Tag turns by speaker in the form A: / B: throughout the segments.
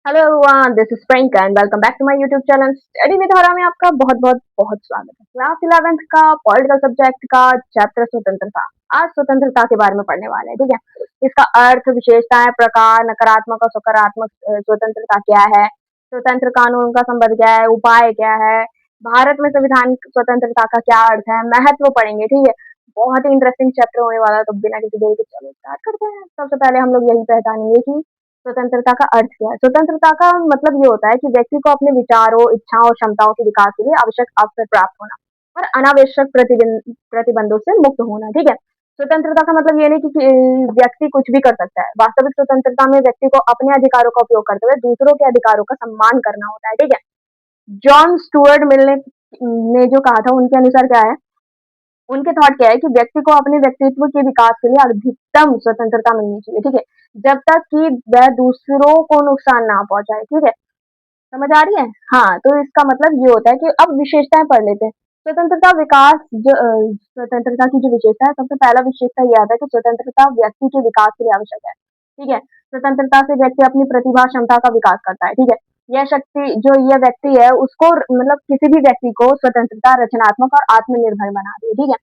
A: Hello everyone, this is Priyanka and welcome back to my YouTube channel study with हरा में आपका बहुत बहुत बहुत स्वागत है। क्लास 11th का पॉलिटिकल सब्जेक्ट का चैप्टर स्वतंत्रता। आज स्वतंत्रता के बारे में पढ़ने वाले हैं, ठीक है। इसका अर्थ, विशेषताएं, प्रकार, नकारात्मक और सकारात्मक स्वतंत्रता क्या है, स्वतंत्र कानून का संबंध क्या है, उपाय क्या है, भारत में संविधान स्वतंत्रता का क्या अर्थ है, महत्व पढ़ेंगे, ठीक है। बहुत ही इंटरेस्टिंग चैप्टर होने वाला है, तो बिना किसी देरी के चलो स्टार्ट करते हैं। सबसे पहले हम लोग यही पहचानेंगे कि स्वतंत्रता का अर्थ क्या है। स्वतंत्रता का मतलब ये होता है कि व्यक्ति को अपने विचारों, इच्छाओं और क्षमताओं के विकास के लिए आवश्यक अवसर प्राप्त होना और अनावश्यक प्रतिबंधों से मुक्त होना, ठीक है। स्वतंत्रता का मतलब ये नहीं कि व्यक्ति कुछ भी कर सकता है। वास्तविक स्वतंत्रता में व्यक्ति को अपने अधिकारों का उपयोग करते हुए दूसरों के अधिकारों का सम्मान करना होता है, ठीक है। जॉन स्टुअर्ट मिल ने जो कहा था, उनके अनुसार क्या है, उनके थॉट क्या है कि व्यक्ति को अपने व्यक्तित्व के विकास के लिए अधिकतम स्वतंत्रता मिलनी चाहिए, ठीक है। जब तक कि वह दूसरों को नुकसान ना पहुंचाए, ठीक है। समझ आ रही है? हाँ, तो इसका मतलब ये होता है कि अब विशेषताएं पढ़ लेते हैं। स्वतंत्रता विकास स्वतंत्रता की जो विशेषता है, सबसे पहला विशेषता ये आता है कि स्वतंत्रता व्यक्ति के विकास के लिए आवश्यक है, ठीक है। स्वतंत्रता से व्यक्ति अपनी प्रतिभा क्षमता का विकास करता है, ठीक है। यह शक्ति जो यह व्यक्ति है, उसको मतलब किसी भी व्यक्ति को स्वतंत्रता रचनात्मक और आत्मनिर्भर बनाती है, ठीक है।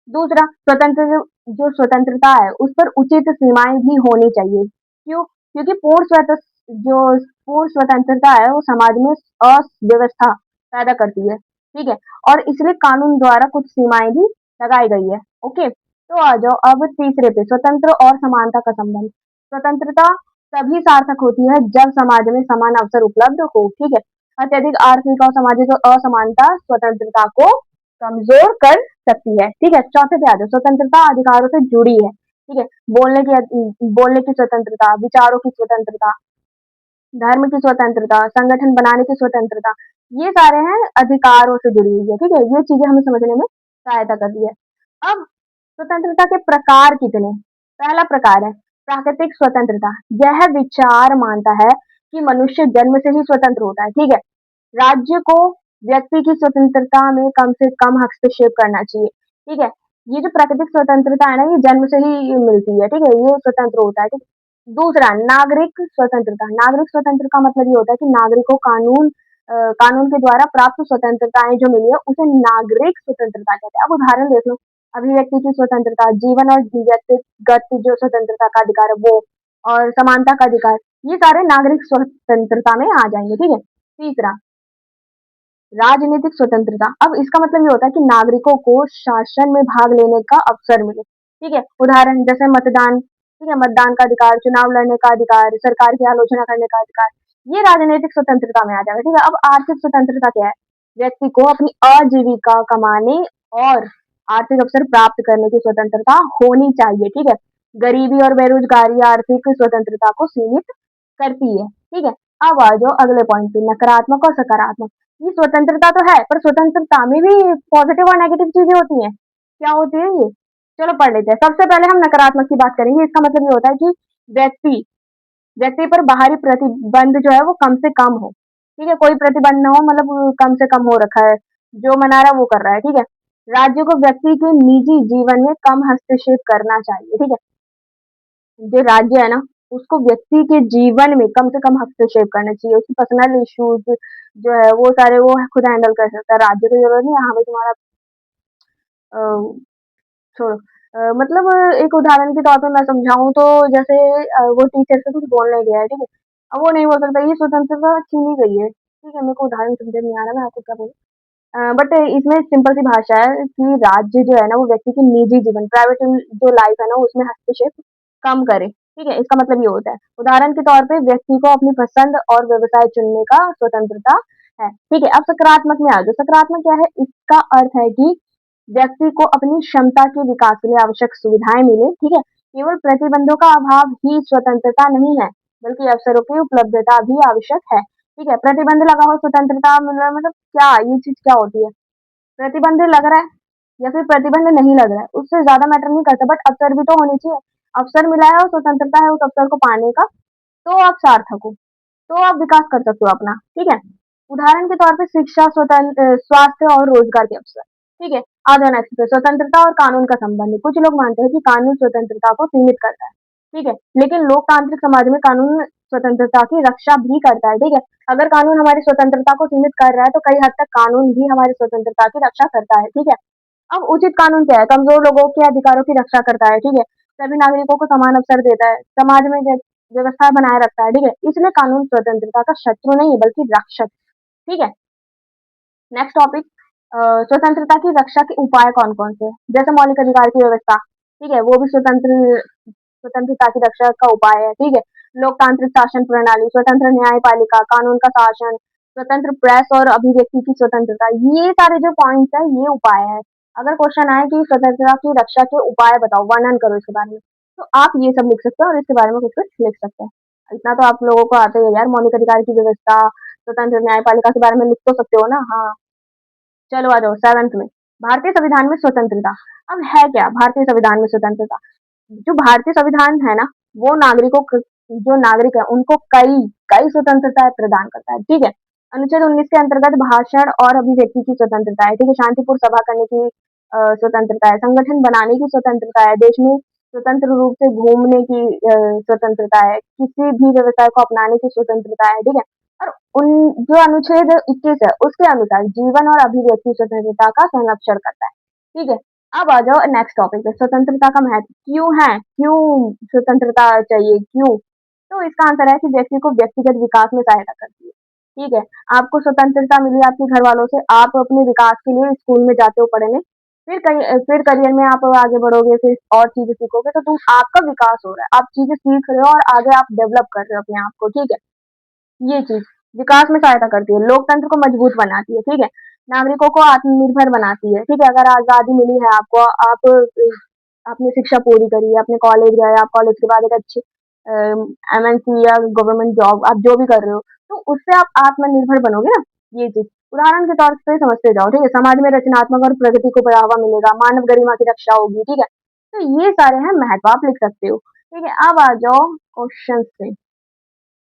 A: दूसरा, स्वतंत्र जो स्वतंत्रता है उस पर उचित सीमाएं भी होनी चाहिए। क्यों? क्योंकि जो पूर्ण स्वतंत्रता है वो समाज में अव्यवस्था पैदा करती है, ठीक है। और इसलिए कानून द्वारा कुछ सीमाएं भी लगाई गई है। ओके, तो आ जाओ अब तीसरे पे, स्वतंत्र और समानता का संबंध। स्वतंत्रता तभी सार्थक होती है जब समाज में समान अवसर उपलब्ध हो, ठीक है। अत्यधिक आर्थिक और सामाजिक असमानता स्वतंत्रता को कमजोर कर सकती है, ठीक है। चौथे पे आ जाओ, स्वतंत्रता अधिकारों से जुड़ी है, ठीक है। बोलने की स्वतंत्रता, विचारों की स्वतंत्रता, धर्म की स्वतंत्रता, संगठन बनाने की स्वतंत्रता, ये सारे हैं अधिकारों से जुड़ी हुई है, ठीक है। ये चीजें हमें समझने में सहायता करती है। अब स्वतंत्रता के प्रकार कितने? पहला प्रकार है प्राकृतिक स्वतंत्रता। यह विचार मानता है कि मनुष्य जन्म से ही स्वतंत्र होता है, ठीक है। राज्य को व्यक्ति की स्वतंत्रता में कम से कम हस्तक्षेप करना चाहिए, ठीक है। ये जो प्राकृतिक स्वतंत्रता है ना, ये जन्म से ही मिलती है, ठीक है। ये स्वतंत्र होता है, ठीक है। दूसरा, नागरिक स्वतंत्रता। नागरिक स्वतंत्र का मतलब ये होता है कि नागरिक को कानून के द्वारा प्राप्त स्वतंत्रताएं जो मिली है उसे नागरिक स्वतंत्रता कहते हैं। अब उदाहरण देख लो, अभिव्यक्ति की स्वतंत्रता, जीवन और व्यक्तिगत जो स्वतंत्रता का अधिकार है वो, और समानता का अधिकार, ये सारे नागरिक स्वतंत्रता में आ जाएंगे, ठीक है। तीसरा, राजनीतिक स्वतंत्रता। अब इसका मतलब ये होता है कि नागरिकों को शासन में भाग लेने का अवसर मिले, ठीक है। उदाहरण जैसे मतदान, ठीक है, मतदान का अधिकार, चुनाव लड़ने का अधिकार, सरकार की आलोचना करने का अधिकार, ये राजनीतिक स्वतंत्रता में आ जाएगा, ठीक है। अब आर्थिक स्वतंत्रता क्या है? व्यक्ति को अपनी आजीविका कमाने और आर्थिक अवसर प्राप्त करने की स्वतंत्रता होनी चाहिए, ठीक है। गरीबी और बेरोजगारी आर्थिक स्वतंत्रता को सीमित करती है, ठीक है। अब आ जाओ अगले पॉइंट पे, नकारात्मक और सकारात्मक। ये स्वतंत्रता तो है, पर स्वतंत्रता में भी पॉजिटिव और नेगेटिव चीजें होती हैं। क्या होती है ये? चलो पढ़ लेते हैं। सबसे पहले हम नकारात्मक की बात करेंगे। इसका मतलब ये होता है कि व्यक्ति व्यक्ति पर बाहरी प्रतिबंध जो है वो कम से कम हो, ठीक है। कोई प्रतिबंध ना हो, मतलब कम से कम हो रखा है, जो मना रहा है वो कर रहा है, ठीक है। राज्य को व्यक्ति के निजी जीवन में कम हस्तक्षेप करना चाहिए, ठीक है। जो राज्य है ना, उसको व्यक्ति के जीवन में कम से कम हस्तक्षेप करना चाहिए। उसकी पर्सनल इश्यूज जो है वो सारे वो खुद हैंडल कर सकता है। राज्य को जरूरत नहीं है, हाँ भाई तुम्हारा अ, छोड़ो। मतलब एक उदाहरण के तौर पे मैं समझाऊँ तो जैसे वो टीचर से कुछ बोलने गया है, ठीक है। अब वो नहीं बोल सकता, ये स्वतंत्रता छीनी गई है, ठीक है। मेरे को उदाहरण समझ नहीं आ रहा, मैं आपको क्या बोलूँ। बट इसमें सिंपल सी भाषा है कि राज्य जो है ना वो व्यक्ति की निजी जीवन, प्राइवेट जो लाइफ है ना उसमें हस्तक्षेप कम करे, ठीक है। इसका मतलब ये होता है, उदाहरण के तौर पे व्यक्ति को अपनी पसंद और व्यवसाय चुनने का स्वतंत्रता है, ठीक है। अब सकारात्मक में आ जाओ। सकारात्मक क्या है? इसका अर्थ है कि व्यक्ति को अपनी क्षमता के विकास के लिए आवश्यक सुविधाएं मिले, ठीक है। केवल प्रतिबंधों का अभाव ही स्वतंत्रता नहीं है, बल्कि अवसरों की उपलब्धता भी आवश्यक है, ठीक है। प्रतिबंध लगा हो स्वतंत्रता मतलब क्या, ये चीज क्या होती है? प्रतिबंध लग रहा है या फिर प्रतिबंध नहीं लग रहा है, उससे ज्यादा मैटर नहीं करता, बट अवसर भी तो होने चाहिए। अवसर मिला है और स्वतंत्रता है उस अवसर को पाने का, तो आप सार्थक हो, तो आप विकास कर सकते हो अपना, ठीक है। उदाहरण के तौर पे शिक्षा, स्वतंत्र स्वास्थ्य और रोजगार के अवसर, ठीक है। आ जाओ नेक्स्ट पे, स्वतंत्रता और कानून का संबंध। कुछ लोग मानते हैं कि कानून स्वतंत्रता को सीमित करता है, ठीक है। लेकिन लोकतांत्रिक समाज में कानून स्वतंत्रता की रक्षा भी करता है, ठीक है। अगर कानून हमारी स्वतंत्रता को सीमित कर रहा है तो कई हद तक कानून भी हमारी स्वतंत्रता की रक्षा करता है, ठीक है। अब उचित कानून क्या है? कमजोर लोगों के अधिकारों की रक्षा करता है, ठीक है। सभी नागरिकों को समान अवसर देता है, समाज में व्यवस्था बनाए रखता है, ठीक है। इसलिए कानून स्वतंत्रता का शत्रु नहीं है बल्कि रक्षक, ठीक है। नेक्स्ट टॉपिक, स्वतंत्रता की रक्षा के उपाय कौन-कौन से हैं? जैसे मौलिक अधिकार की व्यवस्था, ठीक है, वो भी स्वतंत्रता की रक्षा का उपाय है, ठीक है। लोकतांत्रिक शासन प्रणाली, स्वतंत्र न्यायपालिका, कानून का शासन, स्वतंत्र प्रेस और अभिव्यक्ति की स्वतंत्रता, ये सारे जो पॉइंट्स हैं, ये उपाय हैं। अगर क्वेश्चन आए कि स्वतंत्रता की रक्षा के उपाय बताओ, वर्णन करो इसके बारे में, तो आप ये सब लिख सकते हो और इसके बारे में कुछ-कुछ लिख सकते हैं। इतना तो आप लोगों को आता ही है यार, मौलिक अधिकार की व्यवस्था, स्वतंत्र न्यायपालिका के बारे में लिख तो सकते हो ना? हाँ। चलो आ जाओ 7th में, भारतीय संविधान में स्वतंत्रता। अब है क्या भारतीय संविधान में स्वतंत्रता? जो भारतीय संविधान है ना, वो नागरिकों क जो नागरिक है उनको कई कई स्वतंत्रताएँ प्रदान करता है, ठीक है। अनुच्छेद 19 के अंतर्गत भाषण और अभिव्यक्ति की स्वतंत्रता है, ठीक है। शांतिपूर्ण सभा करने की स्वतंत्रता है, संगठन बनाने की स्वतंत्रता है, देश में स्वतंत्र रूप से घूमने की स्वतंत्रता है, किसी भी व्यवसाय को अपनाने की स्वतंत्रता है, ठीक है। और उन जो अनुच्छेद 21 है उसके अनुसार जीवन और अभिव्यक्ति स्वतंत्रता का संरक्षण करता है, ठीक है। अब आ जाओ नेक्स्ट टॉपिक पे, स्वतंत्रता का महत्व क्यों है? क्यों स्वतंत्रता चाहिए? क्यों? तो इसका आंसर है कि व्यक्ति को व्यक्तिगत विकास में सहायता करती है, ठीक है। आपको स्वतंत्रता मिली आपके घर वालों से, आप अपने विकास के लिए स्कूल में जाते हो पढ़ने, फिर करियर में आप आगे बढ़ोगे, फिर और चीजें सीखोगे तो तुम आपका विकास हो रहा है, आप चीजें सीख रहे हो और आगे आप डेवलप कर रहे हो अपने आप को, ठीक है। ये चीज विकास में सहायता करती है, लोकतंत्र को मजबूत बनाती है, ठीक है। नागरिकों को आत्मनिर्भर बनाती है, ठीक है। अगर आजादी मिली है आपको, आप आपने शिक्षा पूरी करी है, अपने कॉलेज गए, आप कॉलेज के बाद एक अच्छी एमएनसी या गवर्नमेंट जॉब आप जो भी कर रहे हो, तो उससे आप आत्मनिर्भर बनोगे ना, ये चीज। उदाहरण के तौर पे समझते जाओ, ठीक है। समाज में रचनात्मक और प्रगति को बढ़ावा मिलेगा, मानव गरिमा की रक्षा होगी, ठीक है। तो ये सारे हैं महत्व, आप लिख सकते हो, ठीक है। अब आ जाओ क्वेश्चन पे,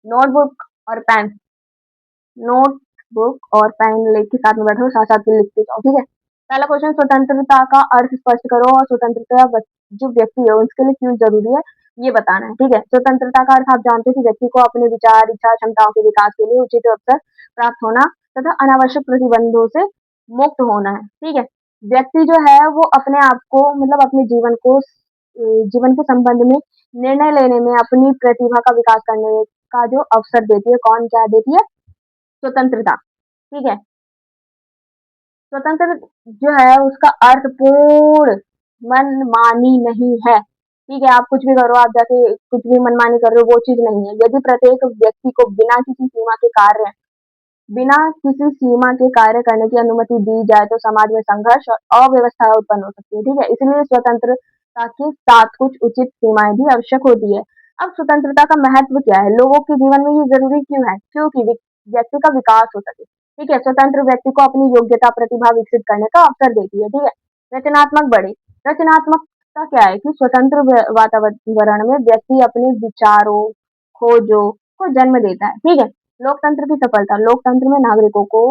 A: नोटबुक और पेन, नोटबुक और पेन लेके साथ में बैठो, साथ-साथ में लिखते जाओ, ठीक है? पहला क्वेश्चन, स्वतंत्रता का अर्थ स्पष्ट करो और स्वतंत्रता जो व्यक्ति है उसके लिए क्यों ज़रूरी है, ये बताना है, ठीक है? स्वतंत्रता का अर्थ आप जानते हो कि व्यक्ति को अपने विचार, इच्छा, क्षमताओं के विकास के लिए उचित अवसर प्राप्त होना तथा अनावश्यक प्रतिबंधों से मुक्त होना है, ठीक है? व्यक्ति जो है वो अपने आप को मतलब अपने जीवन के संबंध में निर्णय लेने में अपनी प्रतिभा का विकास करने का जो अवसर देती है, कौन क्या देती है? स्वतंत्रता, ठीक है। स्वतंत्र जो है उसका अर्थ पूर्ण मनमानी नहीं है, ठीक है। आप कुछ भी करो, आप जाके कुछ भी मनमानी कर रहे हो, वो चीज नहीं है। यदि प्रत्येक व्यक्ति को बिना किसी सीमा के कार्य करने की अनुमति दी जाए तो समाज में संघर्ष और अव्यवस्था उत्पन्न हो सकती है, ठीक है। इसलिए स्वतंत्रता के साथ कुछ उचित सीमाएं भी आवश्यक होती है। अब स्वतंत्रता का महत्व क्या है? लोगों के जीवन में ये जरूरी क्यों है? क्योंकि व्यक्ति का विकास हो सके, ठीक है। स्वतंत्र व्यक्ति को अपनी योग्यता प्रतिभा विकसित करने का अवसर देती है, ठीक है। रचनात्मक बढ़े, रचनात्मकता क्या है कि स्वतंत्र वातावरण में व्यक्ति अपने विचारों, खोजों को जन्म देता है, ठीक है। लोकतंत्र की सफलता, लोकतंत्र में नागरिकों को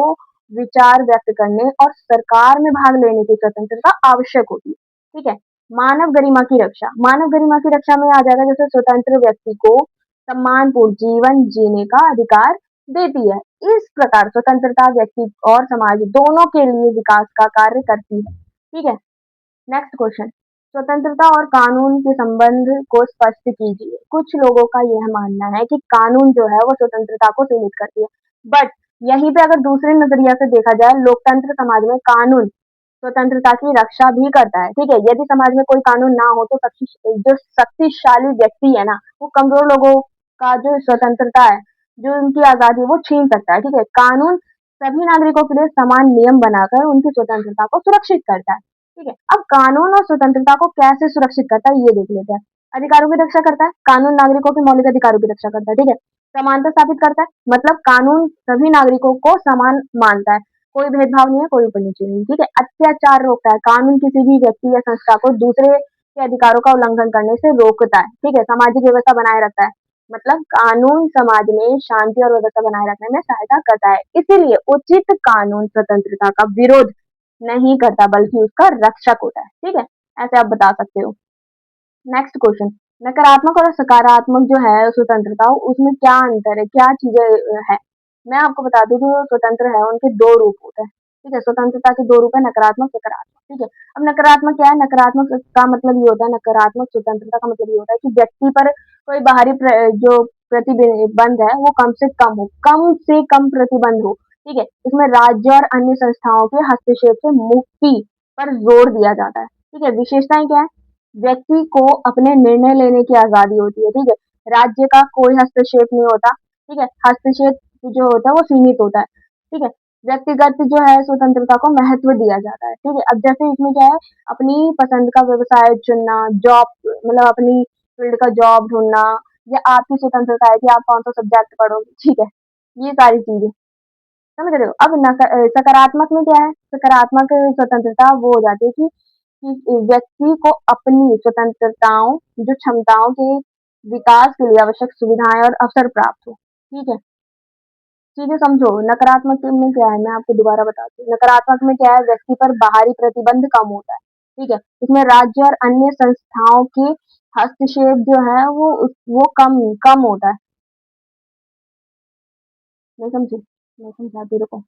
A: विचार व्यक्त करने और सरकार में भाग लेने की स्वतंत्रता आवश्यक होती है, ठीक है। मानव गरिमा की रक्षा, मानव गरिमा की रक्षा में आ जाएगा जैसे स्वतंत्र व्यक्ति को सम्मानपूर्ण जीवन जीने का अधिकार देती है। इस प्रकार स्वतंत्रता व्यक्ति और समाज दोनों के लिए विकास का कार्य करती है, ठीक है। नेक्स्ट क्वेश्चन, स्वतंत्रता और कानून के संबंध को स्पष्ट कीजिए। कुछ लोगों का यह मानना है कि कानून जो है वो स्वतंत्रता को सीमित करती है, बट यहीं पे अगर दूसरे नजरिया से देखा जाए, लोकतंत्र समाज में कानून स्वतंत्रता की रक्षा भी करता है, ठीक है। यदि समाज में कोई कानून ना हो तो जो शक्तिशाली व्यक्ति है ना, वो कमजोर लोगों का जो स्वतंत्रता है, जो उनकी आजादी है, वो छीन सकता है, ठीक है। कानून सभी नागरिकों के लिए समान नियम बनाकर उनकी स्वतंत्रता को सुरक्षित करता है, ठीक है। अब कानून और स्वतंत्रता को कैसे सुरक्षित करता है ये देख लेते हैं। अधिकारों की रक्षा करता है, कानून नागरिकों के मौलिक अधिकारों की रक्षा करता है, ठीक है। समानता स्थापित करता है, मतलब कानून सभी नागरिकों को समान मानता है, कोई भेदभाव नहीं है, कोई ऊपर नीचे नहीं, ठीक है। अत्याचार रोकता है, कानून किसी भी व्यक्ति या संस्था को दूसरे के अधिकारों का उल्लंघन करने से रोकता है, ठीक है। सामाजिक व्यवस्था बनाए रखता है, मतलब कानून समाज में शांति और व्यवस्था बनाए रखने में सहायता करता है। इसीलिए उचित कानून स्वतंत्रता का विरोध नहीं करता बल्कि उसका रक्षक होता है, ठीक है। ऐसे आप बता सकते हो। नेक्स्ट क्वेश्चन, नकारात्मक और सकारात्मक जो है स्वतंत्रता उसमें क्या अंतर है, क्या चीज़ें है? मैं आपको बता दूँ जो स्वतंत्र है उनके 2 रूप होते हैं, ठीक है? स्वतंत्रता के 2 रूप है नकारात्मक, सकारात्मक, ठीक है? अब नकारात्मक क्या है? नकारात्मक का मतलब ये होता है नकारात्मक स्वतंत्रता का मतलब ये होता है कि व्यक्ति पर कोई बाहरी जो प्रतिबंध है वो कम से कम प्रतिबंध हो, ठीक है? इसमें राज्य और अन्य संस्थाओं के हस्तक्षेप से मुक्ति पर जोर दिया जाता है, ठीक है? विशेषताएँ क्या है? व्यक्ति को अपने निर्णय लेने की आज़ादी होती है, ठीक है? राज्य का कोई हस्तक्षेप नहीं होता, ठीक है? हस्तक्षेप जो होता है वो सीमित होता है, ठीक है? व्यक्तिगत जो है स्वतंत्रता को महत्व दिया जाता है, ठीक है? अब जैसे इसमें क्या है अपनी पसंद का व्यवसाय चुनना, जॉब मतलब अपनी फील्ड का जॉब ढूँढना या आपकी स्वतंत्रता है कि आप कौन-सा सब्जेक्ट पढ़ोगे, ठीक है? ये सारी चीज़ें, समझ रहे हो? अब सकारात्मक में क्या है? सकारात्मक स्वतंत्रता वो हो जाती है कि व्यक्ति को अपनी स्वतंत्रताओं, जो क्षमताओं के विकास के लिए आवश्यक सुविधाएँ और अवसर प्राप्त हो, ठीक है? चीज़ें समझो, नकारात्मक में क्या है, मैं आपको दोबारा बताती हूँ। नकारात्मक में क्या है, व्यक्ति पर बाहरी प्रतिबंध कम होता है, ठीक है? इसमें राज्य और अन्य संस्थाओं के हस्तक्षेप जो है वो कम होता है। नहीं समझी? मैं समझाती हूँ, रुको।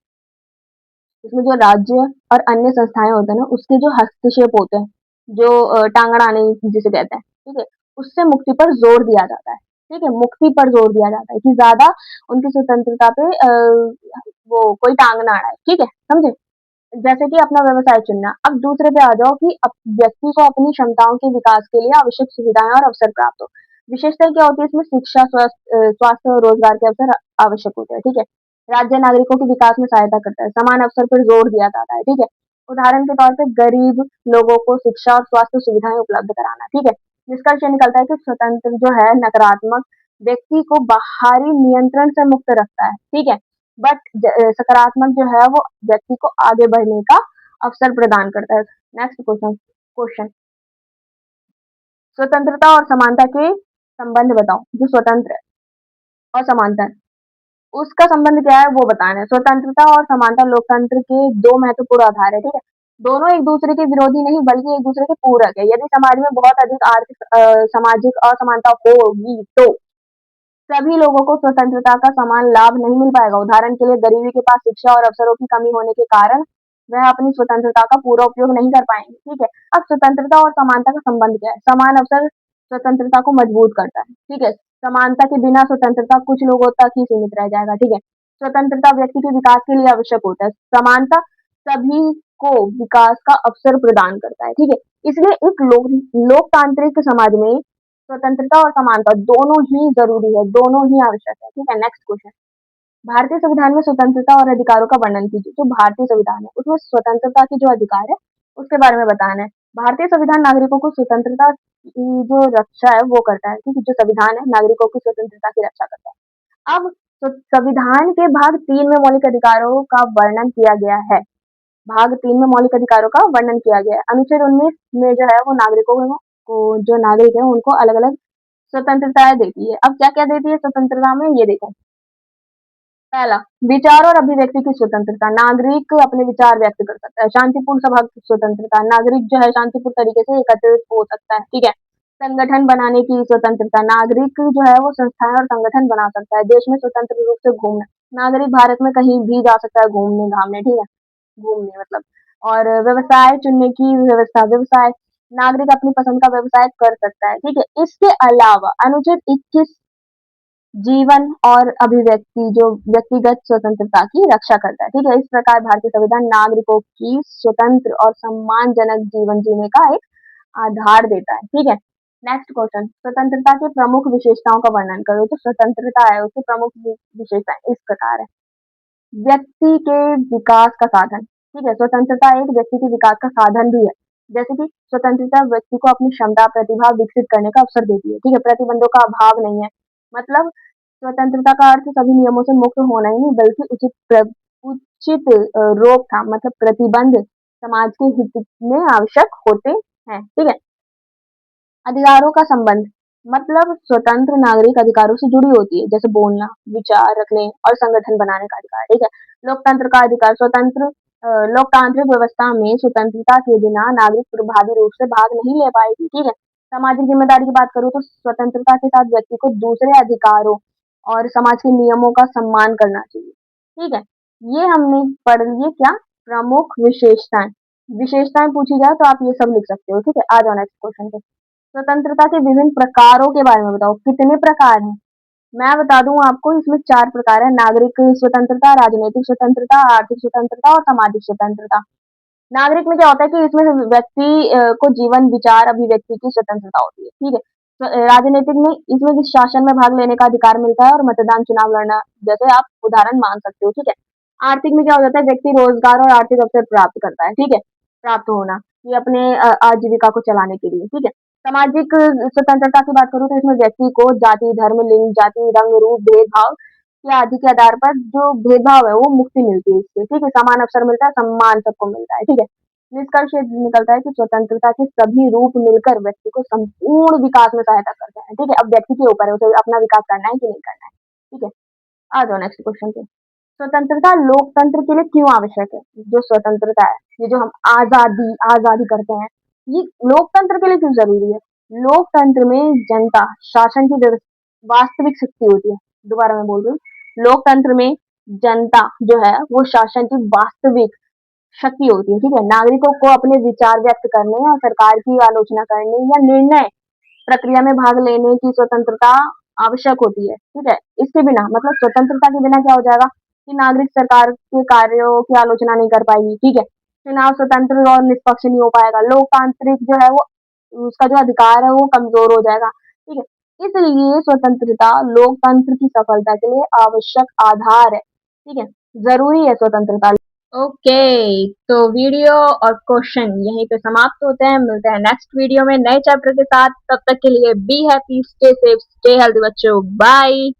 A: इसमें जो राज्य और अन्य संस्थाएँ होते हैं ना, उसके जो हस्तक्षेप होते हैं, जो टांग अड़ाने जिसे कहते हैं, ठीक है? उससे मुक्ति पर ज़ोर दिया जाता है, ठीक है? मुक्ति पर ज़ोर दिया जाता है कि ज़्यादा उनकी स्वतंत्रता पे वो कोई टांग ना अड़ाए, ठीक है? समझे? जैसे कि अपना व्यवसाय चुनना। अब दूसरे पे आ जाओ कि व्यक्ति को अपनी क्षमताओं के विकास के लिए आवश्यक सुविधाएँ और अवसर प्राप्त हो। विशेषता क्या होती है इसमें शिक्षा, स्वास्थ्य और रोजगार के अवसर आवश्यक होते हैं, ठीक है? राज्य नागरिकों के विकास में सहायता करता है, समान अवसर पर जोर दिया जाता है, ठीक है? उदाहरण के तौर पे गरीब लोगों को शिक्षा और स्वास्थ्य सुविधाएँ उपलब्ध कराना, ठीक है? निष्कर्ष ये निकलता है कि स्वतंत्र जो है नकारात्मक व्यक्ति को बाहरी नियंत्रण से मुक्त रखता है, ठीक है? सकारात्मक जो है वो व्यक्ति को आगे बढ़ने का अवसर प्रदान करता है। नेक्स्ट क्वेश्चन स्वतंत्रता और समानता के संबंध बताओ। जो स्वतंत्र है और समानता है उसका संबंध क्या है वो बताना है। स्वतंत्रता और समानता लोकतंत्र के 2 महत्वपूर्ण आधार है, ठीक है? दोनों एक दूसरे के विरोधी नहीं बल्कि एक दूसरे के पूरक है। यदि समाज में बहुत अधिक आर्थिक सामाजिक असमानता होगी तो सभी लोगों को स्वतंत्रता का समान लाभ नहीं मिल पाएगा। उदाहरण के लिए गरीबी के पास शिक्षा और अवसरों की कमी होने के कारण वह अपनी स्वतंत्रता का पूरा उपयोग नहीं कर पाएंगे, ठीक है? अब स्वतंत्रता और समानता का संबंध क्या है? समान अवसर स्वतंत्रता को मजबूत करता है, ठीक है? समानता के बिना स्वतंत्रता कुछ लोगों तक ही सीमित रह जाएगा, ठीक है? स्वतंत्रता व्यक्ति के विकास के लिए आवश्यक होता है, समानता सभी को विकास का अवसर प्रदान करता है, ठीक है? इसलिए एक लोकतांत्रिक समाज में स्वतंत्रता और समानता दोनों ही ज़रूरी है, दोनों ही आवश्यक है, ठीक है? नेक्स्ट क्वेश्चन भारतीय संविधान में स्वतंत्रता और अधिकारों का वर्णन कीजिए। जो भारतीय संविधान है, उसमें स्वतंत्रता के जो अधिकार है, उसके बारे में बताना है। भारतीय संविधान नागरिकों को स्वतंत्रता की जो रक्षा है, वो करता है, ठीक है? जो संविधान है, नागरिकों की स्वतंत्रता की रक्षा करता है। अब संविधान के भाग 3 में मौलिक अधिकारों का वर्णन किया गया है। भाग 3 में मौलिक अधिकारों का वर्णन किया गया है। अनुच्छेद 19 में जो है वो नागरिकों को जो नागरिक है उनको अलग-अलग स्वतंत्रताएँ देती है। अब क्या-क्या देती है स्वतंत्रता में ये देखो। पहला, विचार और अभिव्यक्ति की स्वतंत्रता। नागरिक अपने विचार व्यक्त कर सकता है। शांतिपूर्ण सभा की स्वतंत्रता। नागरिक जो है शांतिपूर्ण तरीके से एकत्रित हो सकता है, ठीक है? संगठन बनाने की स्वतंत्रता। नागरिक जो है वो संस्थाएँ और संगठन बना सकता है। देश में स्वतंत्र रूप से घूमना। नागरिक भारत में कहीं भी जा सकता है घूमने-घामने, ठीक है? घूमने मतलब और व्यवसाय चुनने की व्यवस्था। व्यवसाय नागरिक अपनी पसंद का व्यवसाय कर सकता है, ठीक है? इसके अलावा अनुच्छेद 21 जीवन और अभिव्यक्ति जो व्यक्तिगत स्वतंत्रता की रक्षा करता है, ठीक है? इस प्रकार भारतीय संविधान नागरिकों की स्वतंत्र और सम्मानजनक जीवन जीने का एक आधार देता है, ठीक है? नेक्स्ट क्वेश्चन स्वतंत्रता की प्रमुख विशेषताओं का वर्णन करो। जो स्वतंत्रता है उसकी प्रमुख विशेषताएं इस प्रकार है। व्यक्ति के विकास का साधन, ठीक है? स्वतंत्रता एक व्यक्ति के विकास का साधन भी है। जैसे कि स्वतंत्रता व्यक्ति को अपनी क्षमता, प्रतिभा विकसित करने का अवसर देती है, ठीक है? प्रतिबंधों का अभाव नहीं है। मतलब स्वतंत्रता का अर्थ सभी नियमों से मुक्त होना ही नहीं बल्कि उचित रोकथाम मतलब प्रतिबंध समाज के हित में आवश्यक होते हैं, ठीक है? अधिकारों का संबंध मतलब स्वतंत्र नागरिक अधिकारों से जुड़ी होती है जैसे बोलना, विचार रखने और संगठन बनाने का अधिकार, ठीक है? लोकतंत्र का अधिकार लोकतांत्रिक व्यवस्था में स्वतंत्रता के बिना नागरिक प्रभावी रूप से भाग नहीं ले पाएगी, ठीक है? सामाजिक जिम्मेदारी की बात करूँ तो स्वतंत्रता के साथ व्यक्ति को दूसरे अधिकारों और समाज के नियमों का सम्मान करना चाहिए। ठीक है? ये हमने पढ़ लिए क्या? प्रमुख विशेषताएँ। विशेषताएँ पूछी जाए तो आप ये सब लिख सकते हो, ठीक है? आ जाओ नेक्स्ट क्वेश्चन पे। स्वतंत्रता के विभिन्न प्रकारों के बारे में बताओ, कितने प्रकार हैं? मैं बता दूँ आपको, इसमें 4 प्रकार हैं, नागरिक स्वतंत्रता, राजनीतिक स्वतंत्रता, आर्थिक स्वतंत्रता और सामाजिक स्वतंत्रता। नागरिक में क्या होता है कि इसमें व्यक्ति को जीवन, विचार, अभिव्यक्ति की स्वतंत्रता होती है, ठीक है? राजनीतिक में इसमें कि शासन में भाग लेने का अधिकार मिलता है और मतदान, चुनाव लड़ना जैसे आप उदाहरण मान सकते हो, ठीक है? आर्थिक में क्या हो जाता है, व्यक्ति रोजगार और आर्थिक अवसर प्राप्त करता है, ठीक है? प्राप्त होना, ये अपने आजीविका को चलाने के लिए, ठीक है? सामाजिक स्वतंत्रता की बात करूँ तो इसमें व्यक्ति को जाति, धर्म, लिंग, जाति, रंग, रूप, भेदभाव या आदि के आधार पर जो भेदभाव है वो मुक्ति मिलती है इससे, ठीक है? समान अवसर मिलता है, सम्मान सबको मिलता है, ठीक है? निष्कर्ष ये निकलता है कि स्वतंत्रता के सभी रूप मिलकर व्यक्ति को संपूर्ण विकास में सहायता करते हैं, ठीक है? अब व्यक्ति के ऊपर है उसे अपना विकास करना है कि नहीं करना है, ठीक है? आ जाओ नेक्स्ट क्वेश्चन पे। स्वतंत्रता लोकतंत्र के लिए क्यों आवश्यक है? जो स्वतंत्रता है, ये जो हम आजादी आजादी करते हैं, ये लोकतंत्र के लिए क्यों जरूरी है? लोकतंत्र में जनता शासन की वास्तविक शक्ति होती है। दोबारा मैं बोल रही हूँ, लोकतंत्र में जनता जो है वो शासन की वास्तविक शक्ति होती है, ठीक है? नागरिकों को अपने विचार व्यक्त करने या सरकार की आलोचना करने या निर्णय प्रक्रिया में भाग लेने की स्वतंत्रता आवश्यक होती है, ठीक है? इसके बिना मतलब स्वतंत्रता के बिना क्या हो जाएगा कि नागरिक सरकार के कार्यों की आलोचना नहीं कर पाएगी, ठीक है? चुनाव स्वतंत्र और निष्पक्ष नहीं हो पाएगा, लोकतांत्रिक जो है वो उसका जो अधिकार है वो कमजोर हो जाएगा, ठीक है? इसलिए स्वतंत्रता लोकतंत्र की सफलता के लिए आवश्यक आधार है, ठीक है? जरूरी है स्वतंत्रता। ओके, तो वीडियो और क्वेश्चन यहीं पे समाप्त होते हैं। मिलते हैं नेक्स्ट वीडियो में नए चैप्टर के साथ। तब तक के लिए be happy, stay safe, stay healthy बच्चों। बाय।